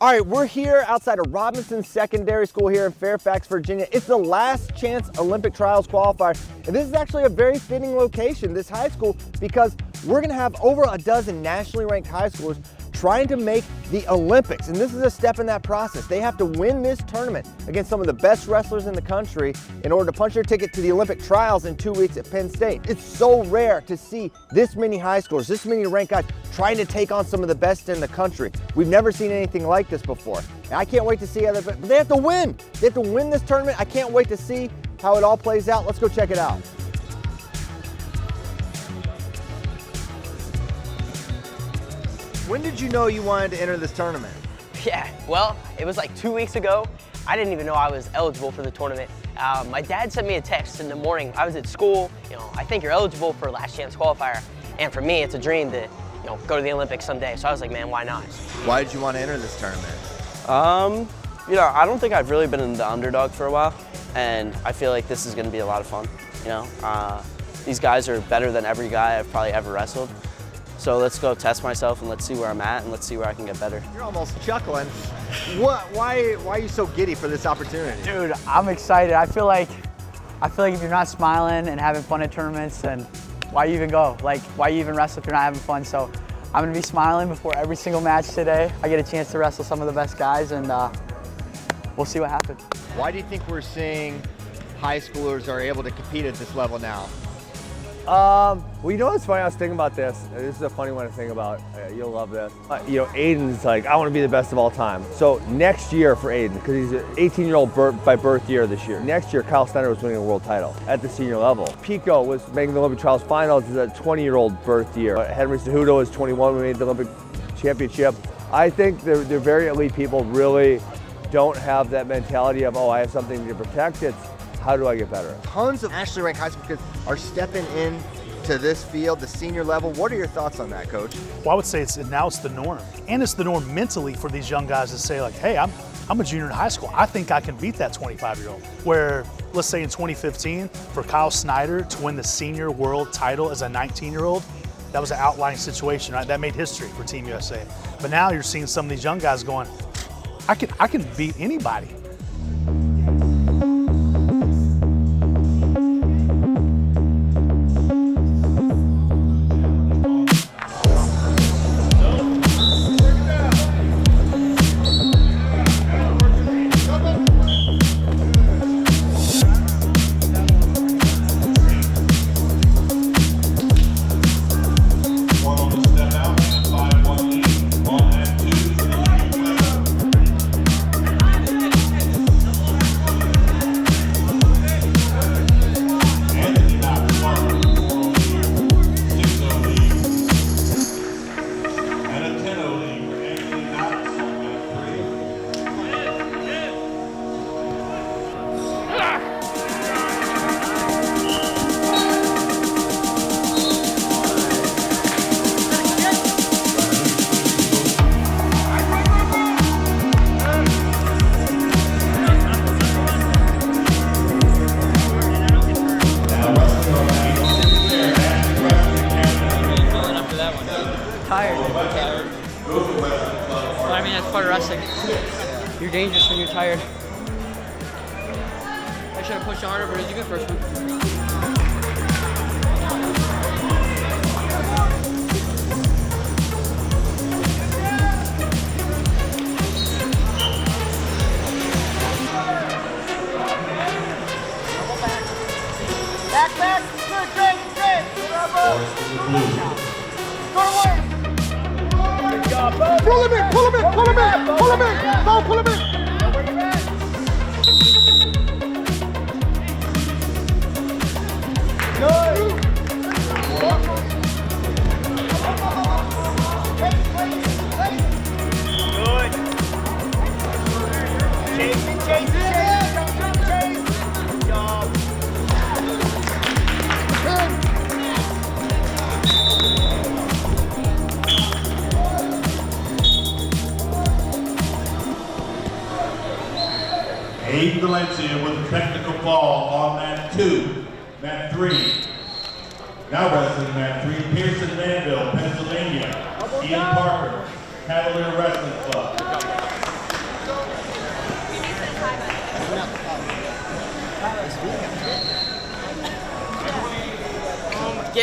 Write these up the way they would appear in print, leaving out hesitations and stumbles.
All right, we're here outside of Robinson Secondary School here in Fairfax, Virginia. It's the last chance Olympic trials qualifier. And this is actually a very fitting location, this high school, because we're gonna have over a dozen nationally ranked high schoolers trying to make the Olympics. And this is a step in that process. They have to win this tournament against some of the best wrestlers in the country in order to punch their ticket to the Olympic trials in 2 weeks at Penn State. It's so rare to see this many high schoolers, this many ranked guys trying to take on some of the best in the country. We've never seen anything like this before. And I can't wait to see how but they have to win. They have to win this tournament. I can't wait to see how it all plays out. Let's go check it out. When did you know you wanted to enter this tournament? Yeah, well, it was like 2 weeks ago. I didn't even know I was eligible for the tournament. My dad sent me a text in the morning. I was at school, I think you're eligible for last chance qualifier. And for me, it's a dream to, go to the Olympics someday. So I was like, man, why not? Why did you want to enter this tournament? I don't think I've really been in the underdog for a while. And I feel like this is going to be a lot of fun, These guys are better than every guy I've probably ever wrestled. So let's go test myself and let's see where I'm at and let's see where I can get better. You're almost chuckling. Why are you so giddy for this opportunity? Dude, I'm excited. I feel like if you're not smiling and having fun at tournaments, then why you even go? Like, why you even wrestle if you're not having fun? So I'm gonna be smiling before every single match today. I get a chance to wrestle some of the best guys, and we'll see what happens. Why do you think we're seeing high schoolers are able to compete at this level now? Well, what's funny? I was thinking about this. This is a funny one to think about. You'll love this. Aiden's like, I want to be the best of all time. So next year for Aiden, because he's an 18-year-old by birth year this year. Next year, Kyle Snyder was winning a world title at the senior level. Pico was making the Olympic trials finals as a 20-year-old birth year. Henry Cejudo was 21 when we made the Olympic championship. I think they're very elite people, really don't have that mentality of, oh, I have something to protect. It's, how do I get better? Tons of nationally ranked high school kids are stepping in to this field, the senior level. What are your thoughts on that, Coach? Well, I would say now it's the norm. And it's the norm mentally for these young guys to say, like, hey, I'm a junior in high school. I think I can beat that 25-year-old. Where, let's say in 2015, for Kyle Snyder to win the senior world title as a 19-year-old, that was an outlying situation, right? That made history for Team USA. But now you're seeing some of these young guys going, I can beat anybody. I mean, that's part of wrestling. You're dangerous when you're tired. I should have pushed harder, but it was a good first one. Back, good, go away. Pull him in, pull him in, pull him in, pull him in, go, pull him in. Good. Good. Chase. Good job. Aiden Valencia with a technical fall on mat 2. Mat 3. Now wrestling mat 3, Pearson Danville, Pennsylvania. Ian Parker, Cavalier Wrestling Club.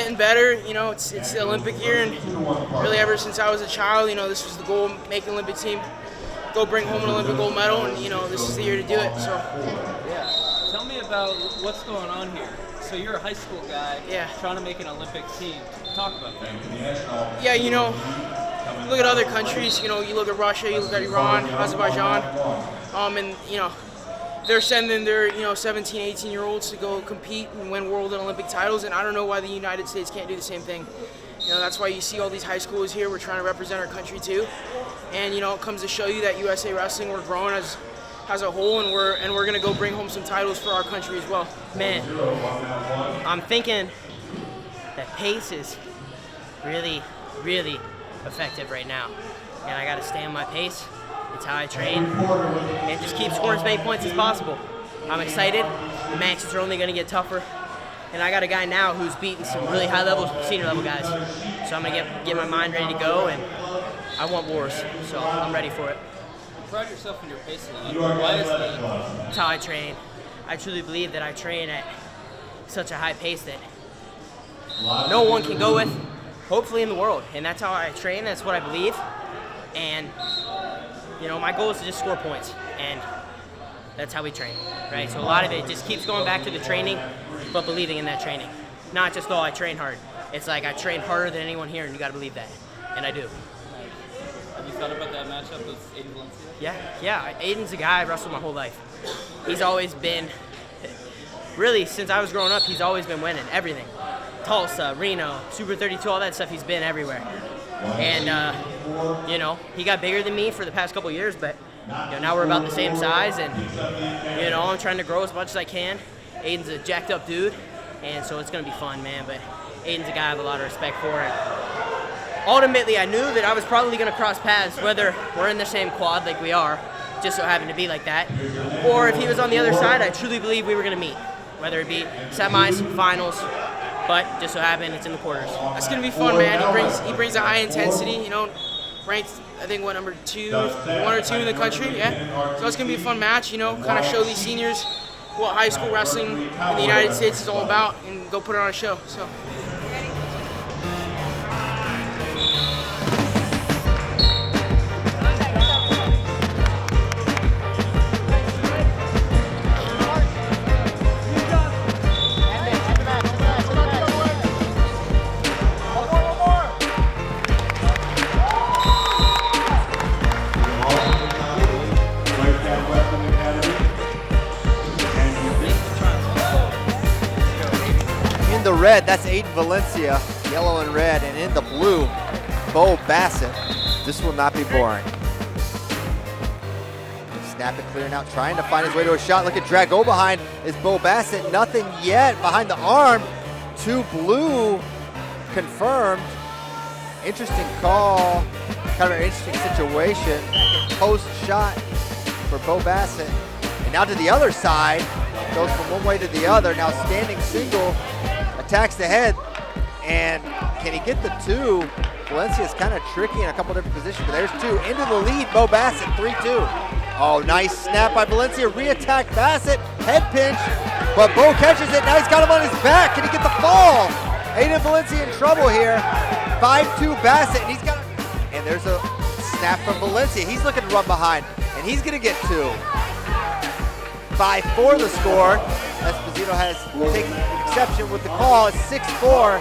getting better. You know, it's the Olympic year, and really ever since I was a child, you know, this was the goal: make an Olympic team, go bring home an Olympic gold medal, and you know, this is the year to do it. So. Yeah. Tell me about what's going on here. So you're a high school guy, trying to make an Olympic team. Talk about that. Yeah, you know, look at other countries. You know, you look at Russia, you look at Iran, Azerbaijan, and you know, they're sending their 17, 18-year-olds to go compete and win world and Olympic titles. And I don't know why the United States can't do the same thing. You know, that's why you see all these high schools here. We're trying to represent our country too. And you know, it comes to show you that USA Wrestling, we're growing as a whole, and we're gonna go bring home some titles for our country as well. Man, I'm thinking that pace is really, really effective right now, and I gotta stay on my pace. It's how I train, and just keep scoring as many points as possible. I'm excited. The matches are only gonna get tougher, and I got a guy now who's beaten some really high-level, senior-level guys. So I'm gonna get my mind ready to go, and I want wars, so I'm ready for it. You pride yourself in your pace a lot. Why is that? That's how I train. I truly believe that I train at such a high pace that no one can go with, hopefully, in the world. And that's how I train. That's what I believe. And, you know, my goal is to just score points. And that's how we train, right? So a lot of it just keeps going back to the training, but believing in that training. Not just, I train hard. It's like I train harder than anyone here, and you got to believe that. And I do. Have you thought about that matchup with Aiden Valencia? Yeah. Aiden's a guy I've wrestled my whole life. He's always been, really, since I was growing up, he's always been winning everything. Tulsa, Reno, Super 32, all that stuff, he's been everywhere. And, you know, he got bigger than me for the past couple years, but you know, now we're about the same size, and, you know, I'm trying to grow as much as I can. Aiden's a jacked up dude, and so it's going to be fun, man. But Aiden's a guy I have a lot of respect for. And ultimately, I knew that I was probably going to cross paths, whether we're in the same quad like we are, just so happened to be like that, or if he was on the other side, I truly believe we were going to meet, whether it be semis, finals, but just so happened it's in the quarters. It's going to be fun, man. He brings a high intensity, you know, ranked, I think, number 2, 1 or 2 in the country, yeah. So it's going to be a fun match, you know, kind of show these seniors what high school wrestling in the United States is all about and go put it on a show, so. The red, that's Aiden Valencia, yellow and red, and in the blue, Bassett. This will not be boring. Snap it clear now, trying to find his way to a shot. Look at Drago behind is Bassett. Nothing yet behind the arm. 2 blue confirmed. Interesting call, kind of an interesting situation. Post shot for Bassett. And now to the other side, goes from one way to the other. Now standing single. Attacks the head, and can he get the 2? Valencia's kind of tricky in a couple different positions, but there's 2. Into the lead, Bassett, 3-2. Oh, nice snap by Valencia, re-attack Bassett, head pinch, but Bo catches it, now he's got him on his back. Can he get the fall? Aiden Valencia in trouble here. 5-2 Bassett, and he's got, and there's a snap from Valencia. He's looking to run behind, and he's gonna get 2. 5-4 the score. Esposito has taken exception with the call. It's 6-4.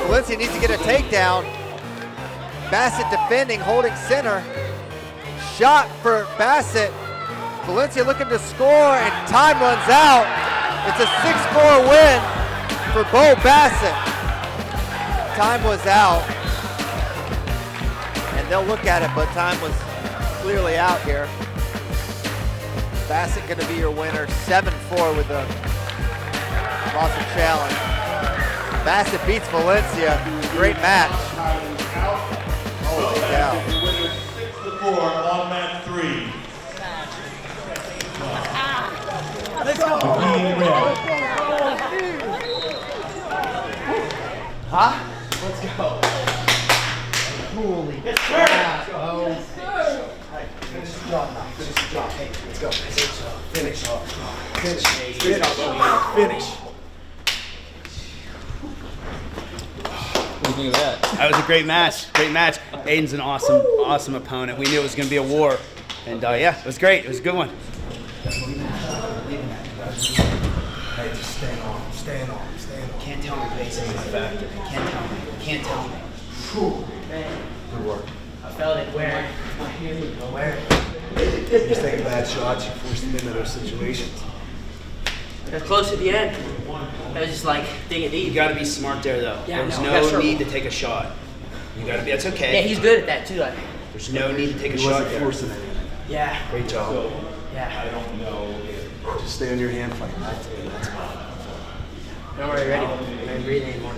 Valencia needs to get a takedown. Bassett defending, holding center. Shot for Bassett. Valencia looking to score, and time runs out. It's a 6-4 win for Bassett. Time was out. And they'll look at it, but time was clearly out here. Bassett gonna be your winner, 7-4 with the loss of challenge. Bassett beats Valencia, great match. Holy cow. 6-4 on match 3. Let's go. Huh? Let's go. Holy crap. Finish the job now. Finish the job. Hey, let's go. Finish. Finish. Finish. you think of that? That was a great match. Great match. Aiden's an awesome opponent. We knew it was going to be a war. And yeah, it was great. It was a good one. Hey, just stay on. Can't tell me Bassett is a factor. Can't tell me. Good work. I felt it. Where? Just taking bad shots, you force them into those situations. It was close at the end. It was just like digging deep. You got to be smart there, though. Yeah, There's no need to take a shot. You got to be. That's okay. Yeah, he's good at that too. I think. There's no need to take a He shot wasn't there. forcing anything. Yeah. Great job. Yeah. Just stay on your hand fight. That's Don't worry, ready. I ain't breathing anymore.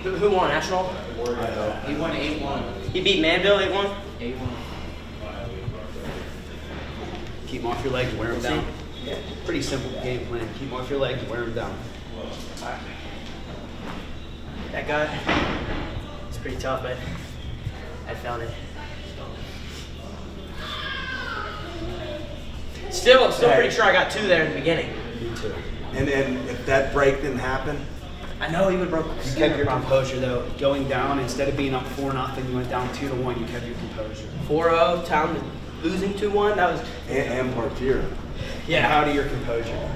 Who won? National? He won 8-1. He beat Manville 8-1? 8-1. Keep him off your legs, wear him down. Yeah. Pretty simple game plan. Keep him off your legs, wear him down. That guy, it's pretty tough, but I felt it. Still pretty sure I got 2 there in the beginning. Me too. And if that break didn't happen, I know he would broke. You kept your composure though. Going down, instead of being up 4-0, you went down 2-1. You kept your composure. 4-0, town losing 2-1. That was. and Partier. Yeah. How to your composure.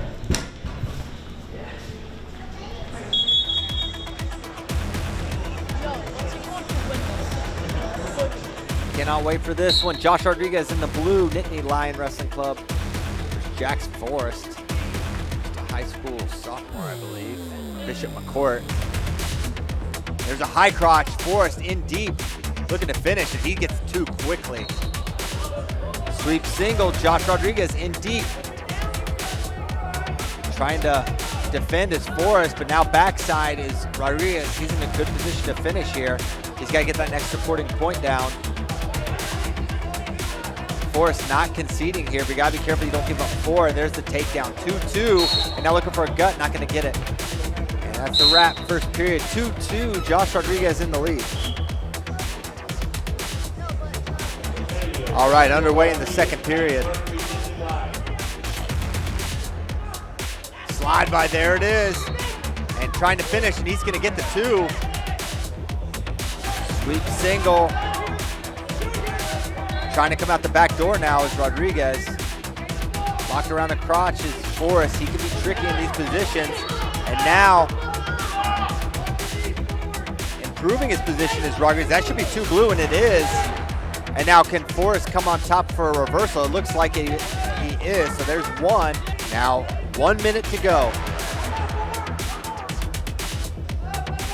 Cannot wait for this one. Josh Rodriguez in the blue, Nittany Lion Wrestling Club. There's Jax Forrest, just a high school sophomore, I believe. Bishop McCourt. There's a high crotch, Forrest in deep, looking to finish, and he gets 2 quickly. Sweep single, Josh Rodriguez in deep. Trying to defend his Forrest, but now backside is Rodriguez. He's in a good position to finish here. He's got to get that next supporting point down. Forrest not conceding here, but you gotta be careful you don't give up 4, and there's the takedown. 2-2, and now looking for a gut, not gonna get it. And that's a wrap, first period. 2-2, Josh Rodriguez in the lead. All right, underway in the second period. Slide by, there it is. And trying to finish, and he's gonna get the 2. Sweep single. Trying to come out the back door now is Rodriguez. Locked around the crotch is Forrest. He can be tricky in these positions. And now, improving his position is Rodriguez. That should be 2 blue, and it is. And now can Forrest come on top for a reversal? It looks like he is, so there's 1. Now, 1 minute to go.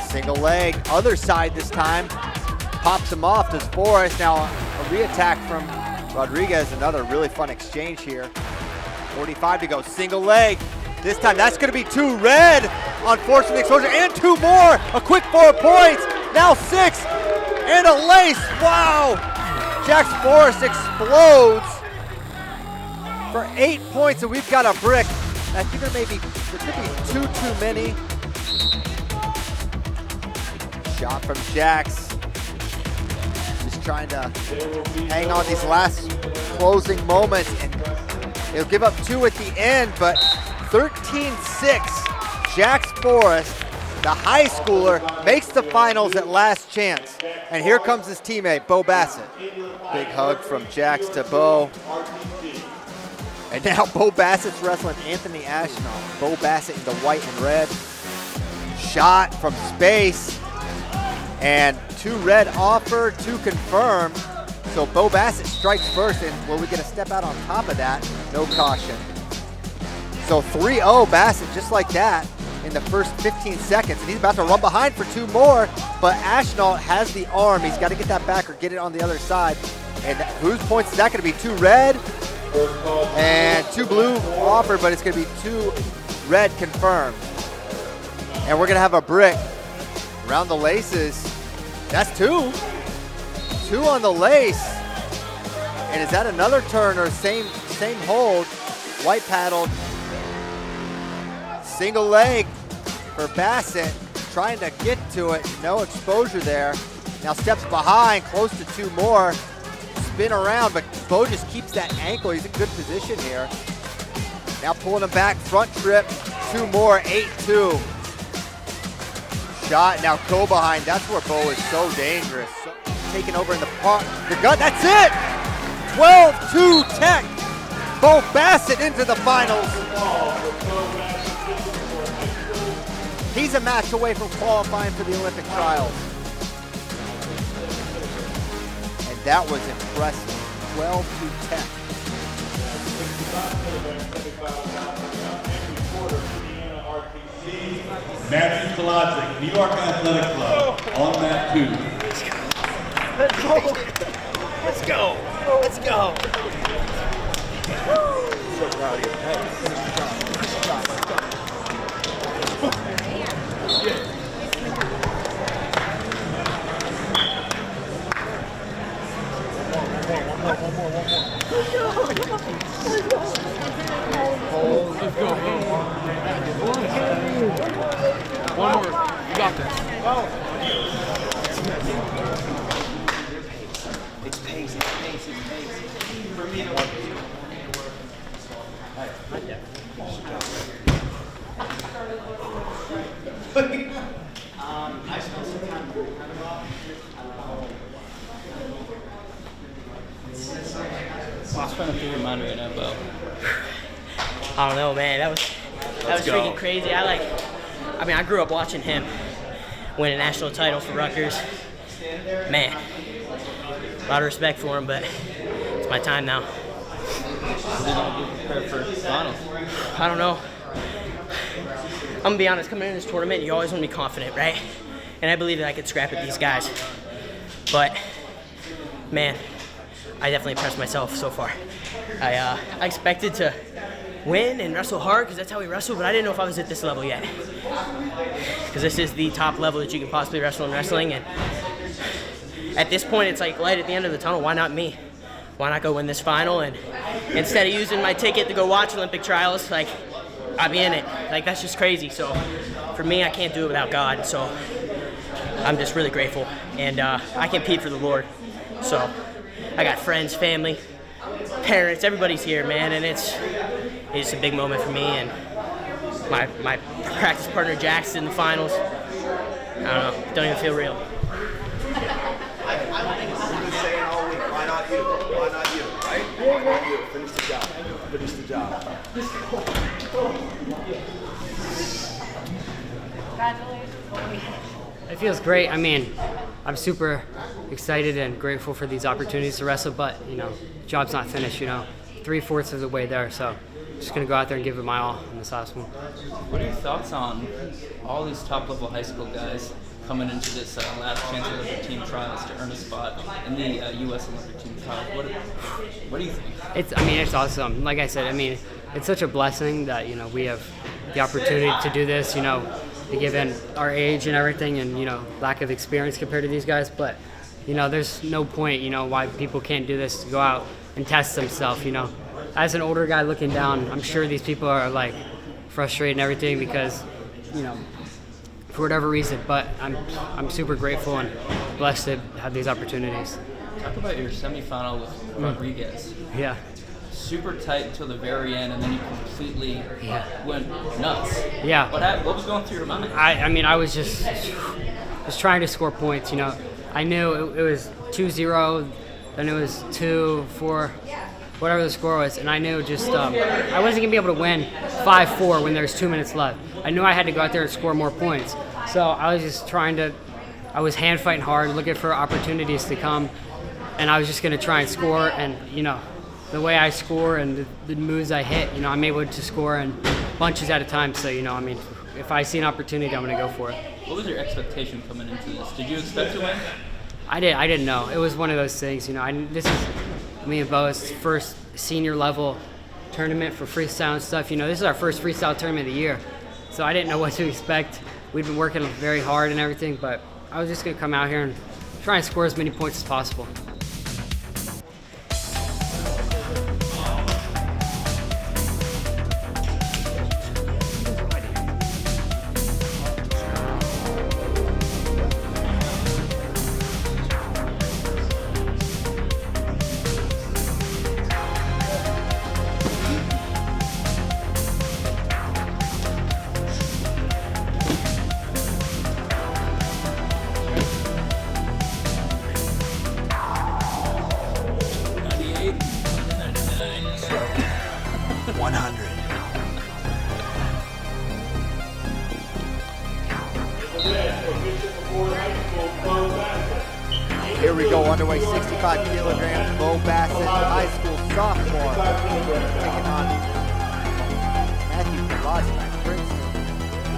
Single leg, other side this time. Pops him off, does Forrest. Now a re-attack from Rodriguez, another really fun exchange here. 45 to go, single leg. This time that's gonna be 2 red on Forrest with the exposure, and 2 more. A quick 4 points, now 6, and a lace, wow. Jax Forrest explodes for 8 points, and we've got a brick. I think there could be 2 too many. Shot from Jax. Trying to hang on these last closing moments, and he'll give up 2 at the end, but 13-6, Jax Forrest, the high schooler, makes the finals at last chance. And here comes his teammate, Bo Bassett. Big hug from Jax to Bo. And now Bo Bassett's wrestling Anthony Ashnault. Bo Bassett in the white and red. Shot from space. And 2 red offered, 2 confirmed. So Bo Bassett strikes first, and will we get a step out on top of that? No caution. So 3-0 Bassett, just like that, in the first 15 seconds. And he's about to run behind for 2 more, but Ashnault has the arm. He's got to get that back or get it on the other side. And whose points is that going to be? 2 red and 2 blue offered, but it's going to be 2 red confirmed. And we're going to have a brick. Around the laces, that's 2. 2 on the lace. And is that another turn or same hold? White paddled. Single leg for Bassett, trying to get to it. No exposure there. Now steps behind, close to 2 more. Spin around, but Bo just keeps that ankle. He's in good position here. Now pulling him back, front trip, 2 more, 8-2. shot. Now go behind. That's where Bo is so dangerous. So, taking over in the gut. That's it! 12-2 tech. Bo Bassett into the finals. He's a match away from qualifying for the Olympic trials. And that was impressive. 12-2 tech. Matthew Kolodzic, New York Athletic Club, on mat 2. Let's go. Let's go. Let's go. So proud of you. Hey, finish the job. Finish the job. Let's go. One more. You got this. It's pace, it's pace, it's pace. For me, I spent some time. What's trying to remind me right now, Bo? I don't know, man. That was freaking crazy. I grew up watching him win a national title for Rutgers. Man, a lot of respect for him, but it's my time now. Prepare for finals. I don't know. I'm gonna be honest, coming into this tournament, you always want to be confident, right? And I believe that I could scrap at these guys. But, man, I definitely impressed myself so far. I expected to win and wrestle hard because that's how we wrestle, but I didn't know if I was at this level yet. Because this is the top level that you can possibly wrestle in wrestling, and at this point, it's like light at the end of the tunnel. Why not me? Why not go win this final? And instead of using my ticket to go watch Olympic trials, like, I'd be in it. Like, that's just crazy. So for me, I can't do it without God. So I'm just really grateful. And I compete for the Lord. So I got friends, family, parents, everybody's here, man. And it's a big moment for me. And my practice partner, Jack's in the finals. I don't know. Don't even feel real. I think we've been saying all week, why not you? Why not you? Right? Why not you? Finish the job. Finish the job. It feels great. I mean, I'm super excited and grateful for these opportunities to wrestle, but, job's not finished, 3/4 of the way there, so just going to go out there and give it my all in this last one. What are your thoughts on all these top-level high school guys coming into this last chance Olympic team trials to earn a spot in the U.S. Olympic team trials? What do you think? It's awesome. Like I said, it's such a blessing that, we have the opportunity to do this, given our age and everything and, lack of experience compared to these guys. But, there's no point, why people can't do this to go out and test themselves, As an older guy looking down, I'm sure these people are, frustrated and everything because, for whatever reason. But I'm super grateful and blessed to have these opportunities. Talk about your semifinal with Rodriguez. Yeah. Super tight until the very end, and then you completely went nuts. Yeah. What was going through your mind? I was just trying to score points. I knew it was 2-0, then it was 2-4, whatever the score was, and I knew just I wasn't gonna be able to win 5-4 when there was 2 minutes left. I knew I had to go out there and score more points. So I was just I was hand fighting hard, looking for opportunities to come, and I was just gonna try and score. And the way I score and the moves I hit, I'm able to score in bunches at a time. So if I see an opportunity, I'm gonna go for it. What was your expectation coming into this? Did you expect to win? I didn't know. It was one of those things, this is me and Bo's first senior level tournament for freestyle and stuff. This is our first freestyle tournament of the year. So I didn't know what to expect. We've been working very hard and everything, but I was just gonna come out here and try and score as many points as possible. 100. Here we go, underway 65 kilograms, Bo Bassett, high school sophomore, taking on Matthew Kalazic from Princeton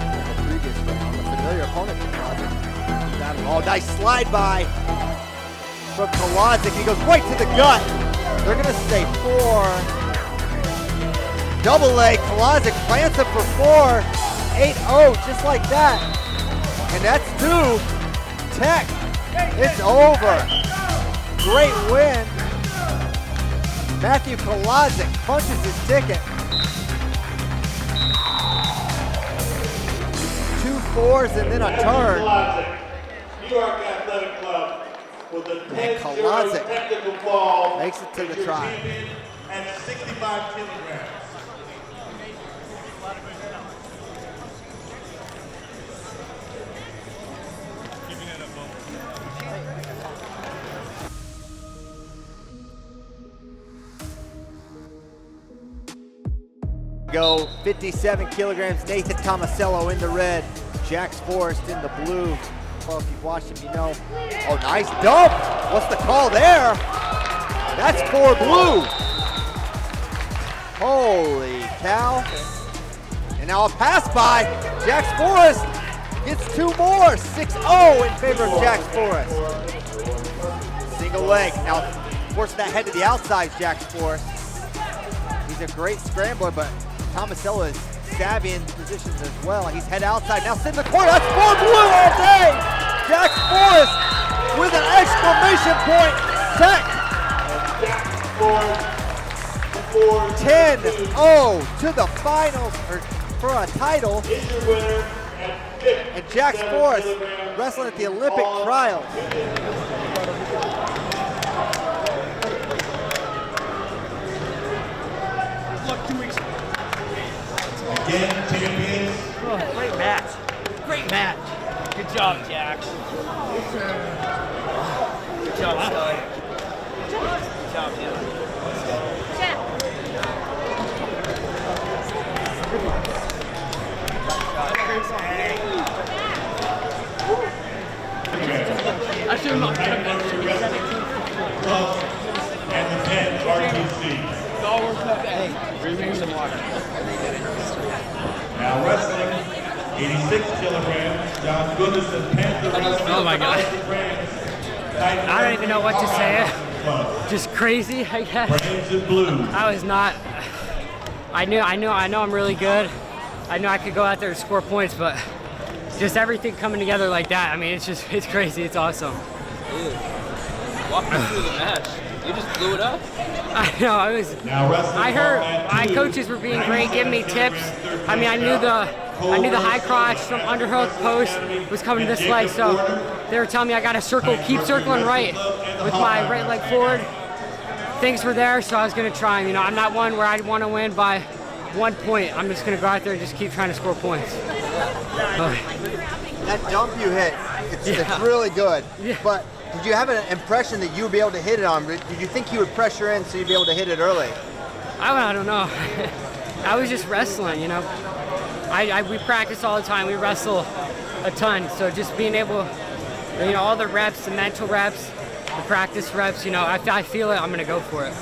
in the previous round, a familiar opponent for Kalazic. Oh, nice slide by from Kalazic. He goes right to the gut. They're gonna stay 4. Double leg, Kalazic plants it for 4. 8-0, just like that. And that's 2. Tech. It's over. Great win. Matthew Kalazic punches his ticket. 2 4s and then a turn. New York Athletic Club with a 10-0 technical fall makes it to the try. At 65 kilograms. Go 57 kilograms, Nathan Tomasello in the red, Jax Forrest in the blue. Well, if you've watched him, you know. Oh, nice dump. What's the call there? That's for blue. Holy cow. And now a pass by Jax Forrest. Gets 2 more. 6-0 in favor of Jax Forrest. Single leg. Now force that head to the outside, Jax Forrest. He's a great scrambler, but Tomasello is savvy in positions as well. He's head outside, now sit in the corner. That's for blue all day! Jax Forrest with an exclamation point. Tech. 10-0 to the finals for a title. And Jax Forrest wrestling at the Olympic trials. Again, champions. Oh, great match. Great match. Good job, Jax. Good job, Scully. Good job, dude. I should have not done that. And the 10 RTC. Hey, bring me some water. Now wrestling, 86 kilograms, John Goodison, Panther wrestling. Oh my God. I don't even know what to say. Just crazy, I guess. I was not. I know I'm really good. I know I could go out there and score points, but just everything coming together like that. I mean, it's crazy. It's awesome. Dude, walk me through the match. You just blew it up. I know. I heard my coaches were being great, giving me tips. I mean, I knew the high crotch from underhook post was coming to this leg, so they were telling me I got to keep circling right with my right leg forward. Things were there, so I was gonna try. You know, I'm not one where I want to win by 1 point. I'm just gonna go out there and just keep trying to score points. That dump you hit, it's really good. Yeah. But did you have an impression that you would be able to hit it on? Did you think you would pressure in so you'd be able to hit it early? I don't know. I was just wrestling, you know. We practice all the time. We wrestle a ton. So just being able, you know, all the reps, the mental reps, the practice reps, you know, I feel it, I'm going to go for it.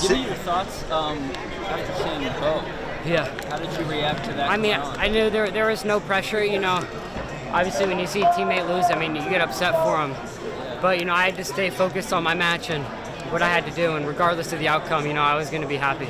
Give me your thoughts after seeing Bo. Yeah. How did you react to that? I mean, I knew there was no pressure, you know. Obviously, when you see a teammate lose, I mean, you get upset for them. But, you know, I had to stay focused on my match and what I had to do. And regardless of the outcome, you know, I was going to be happy.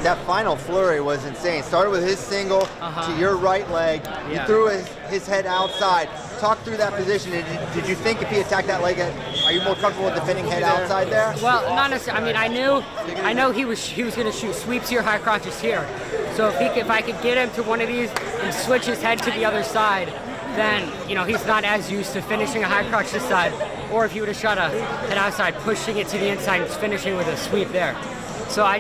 That final flurry was insane. Started with his single to your right leg. Yeah. You threw his head outside. Talk through that position. Did you think if he attacked that leg, are you more comfortable with defending head outside there? Well, not necessarily. I mean, I know he was going to shoot sweeps here, high crotches here. So if I could get him to one of these and switch his head to the other side, then, you know, he's not as used to finishing a high crotch this side. Or if he would have shot a head outside, pushing it to the inside and finishing with a sweep there. So I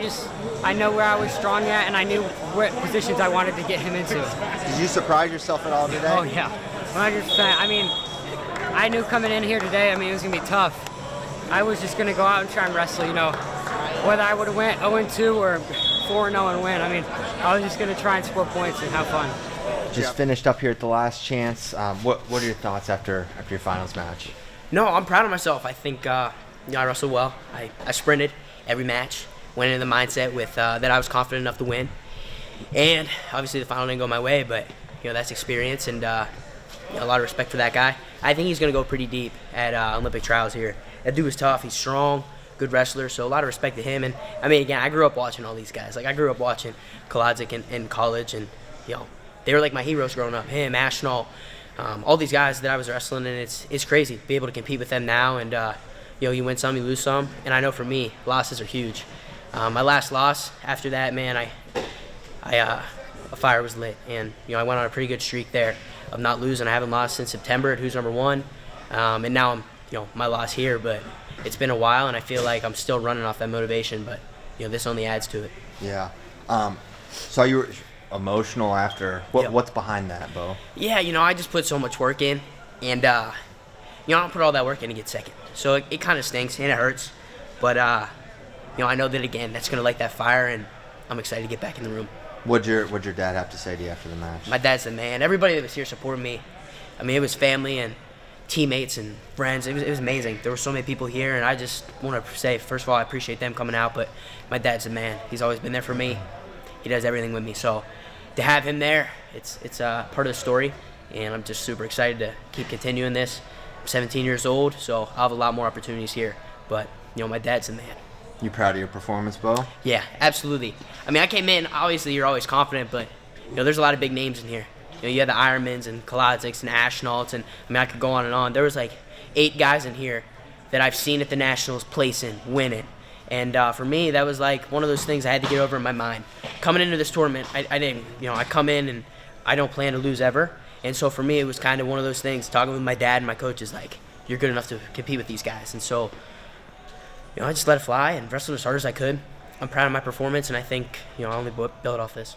know where I was strong at, and I knew what positions I wanted to get him into. Did you surprise yourself at all today? Oh yeah, 100%. I mean, I knew coming in here today, I mean, it was gonna be tough. I was just gonna go out and try and wrestle, you know. Whether I would have went 0-2 or 4-0 and win. I mean, I was just going to try and score points and have fun. Just finished up here at the last chance. What are your thoughts after your finals match? No, I'm proud of myself. I think I wrestled well. I sprinted every match, went into the mindset with that I was confident enough to win. And obviously the final didn't go my way, but that's experience and a lot of respect for that guy. I think he's going to go pretty deep at Olympic trials here. That dude was tough. He's strong, good wrestler, so a lot of respect to him. And I mean, again, I grew up watching all these guys. Like I grew up watching Kolodzik in college, and they were like my heroes growing up. Him, Ashnall, all these guys that I was wrestling, and it's crazy to be able to compete with them now. And you win some, you lose some. And I know for me, losses are huge. My last loss after that, man, a fire was lit, and I went on a pretty good streak there of not losing. I haven't lost since September at Who's Number One, and now I'm my loss here, but it's been a while, and I feel like I'm still running off that motivation. But this only adds to it. Yeah. So you were emotional after. What's behind that, Bo? Yeah, I just put so much work in, and I don't put all that work in to get second, so it kind of stinks and it hurts. But I know that again, that's gonna light that fire, and I'm excited to get back in the room. What'd your dad have to say to you after the match? My dad's the man. Everybody that was here supported me. I mean, it was family and teammates and friends. It was amazing. There were so many people here, and I just want to say, first of all, I appreciate them coming out, but my dad's the man. He's always been there for me. He does everything with me. So to have him there, it's part of the story, and I'm just super excited to keep continuing this. I'm 17 years old, so I'll have a lot more opportunities here, but my dad's the man. You proud of your performance, Bo? Yeah, absolutely. I mean, I came in, obviously you're always confident, but there's a lot of big names in here. You had the Ironmans and Kolodziks and Ashnalts, and I mean, I could go on and on. There was like 8 guys in here that I've seen at the Nationals placing, winning. And for me, that was like one of those things I had to get over in my mind. Coming into this tournament, I didn't, I come in and I don't plan to lose ever. And so for me, it was kind of one of those things, talking with my dad and my coaches, like, you're good enough to compete with these guys. And so I just let it fly and wrestled as hard as I could. I'm proud of my performance, and I think, I only build off this.